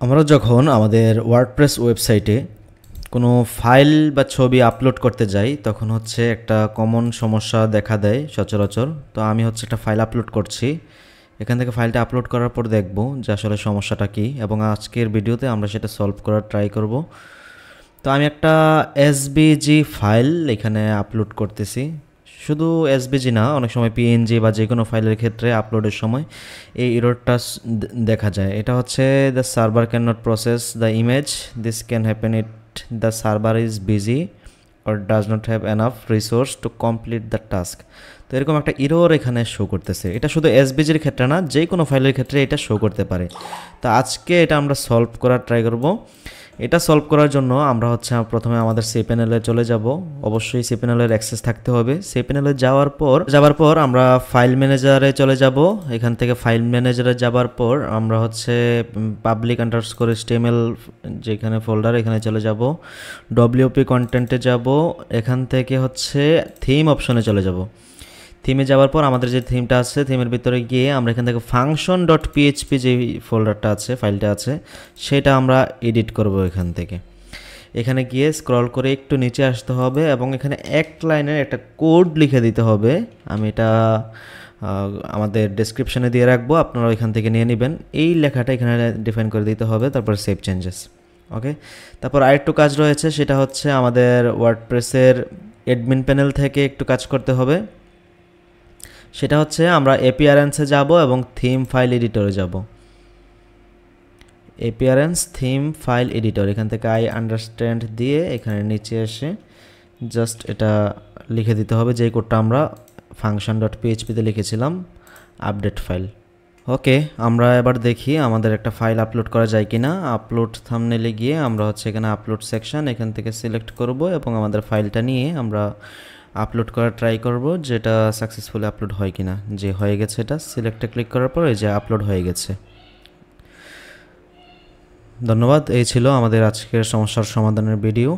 আমরা যখন আমাদের ওয়ার্ডপ্রেস ওয়েবসাইটে কোনো ফাইল বা ছবি আপলোড করতে যাই তখন হচ্ছে একটা কমন সমস্যা দেখা দেয় সচরাচর। তো আমি হচ্ছে একটা ফাইল আপলোড করছি, এখান থেকে ফাইলটা আপলোড করার পর দেখব যে আসলে সমস্যাটা কী, এবং আজকের ভিডিওতে আমরা সেটা সলভ করার ট্রাই করব। তো আমি একটা এসবিজি ফাইল এখানে আপলোড করতেছি। শুধু এসবিজি না, অনেক সময় পিএনজি বা যে কোনো ফাইলের ক্ষেত্রে আপলোডের সময় এই এররটা দেখা যায়। এটা হচ্ছে the server can not process the image, this can happen it the server is busy or does not have enough resource to complete the task. তো এরকম একটা এরর এখানে শো করতেছে। এটা শুধু এসবিজির ক্ষেত্রে না, যে কোনো ফাইলের ক্ষেত্রে এটা শো করতে পারে। তো আজকে এটা আমরা সলভ করার ট্রাই করব। এটা সলভ করার জন্য আমরা হচ্ছে প্রথমে আমাদের সি প্যানেলে চলে যাব। অবশ্যই সি প্যানেলের অ্যাক্সেস থাকতে হবে। সি প্যানেলে যাওয়ার পর আমরা ফাইল ম্যানেজারে চলে যাব। এখান থেকে ফাইল ম্যানেজারে যাবার পর আমরা হচ্ছে পাবলিক আন্ডারস্কোর HTML যেখানে ফোল্ডার, এখানে চলে যাব। ডব্লিউপি কন্টেন্টে যাব। এখান থেকে হচ্ছে থিম অপশনে চলে যাব। থিমে যাওয়ার পর আমাদের যে থিমটা আছে, থিমের ভিতরে গিয়ে আমরা এখান থেকে ফাংশন ডট পিএইচপি যে ফোল্ডারটা আছে, ফাইলটা আছে, সেটা আমরা এডিট করব। এখান থেকে এখানে গিয়ে স্ক্রল করে একটু নিচে আসতে হবে এবং এখানে এক লাইনের একটা কোড লিখে দিতে হবে। আমি এটা আমাদের ডেসক্রিপশনে দিয়ে রাখবো, আপনারা এখান থেকে নিয়ে নেবেন। এই লেখাটা এখানে ডিফাইন করে দিতে হবে, তারপর সেভ চেঞ্জেস। ওকে, তারপর আরেকটু কাজ রয়েছে, সেটা হচ্ছে আমাদের ওয়ার্ডপ্রেসের অ্যাডমিন প্যানেল থেকে একটু কাজ করতে হবে। সেটা হচ্ছে আমরা অ্যাপিয়ারেন্সে যাব এবং থিম ফাইল এডিটরে যাব। অ্যাপিয়ারেন্স থিম ফাইল এডিটর, এখান থেকে আই আন্ডারস্ট্যান্ড দিয়ে এখানে নিচে এসে জাস্ট এটা লিখে দিতে হবে যে কোডটা আমরা ফাংশন ডট পিএইচপিতে লিখেছিলাম, আপডেট ফাইল। ওকে, আমরা এবার দেখি আমাদের একটা ফাইল আপলোড করা যায় কি না। আপলোড থাম্বনেলে গিয়ে আমরা হচ্ছে এখানে আপলোড সেকশন, এখান থেকে সিলেক্ট করব এবং আমাদের ফাইলটা নিয়ে আমরা আপলোড করার ট্রাই করব, যেটা সাকসেসফুলি আপলোড হয় কিনা। যে হয়ে গেছে, এটা সিলেক্টে ক্লিক করার পর এই যে আপলোড হয়ে গেছে। ধন্যবাদ। এই ছিল আমাদের আজকের সমস্যার সমাধানের ভিডিও।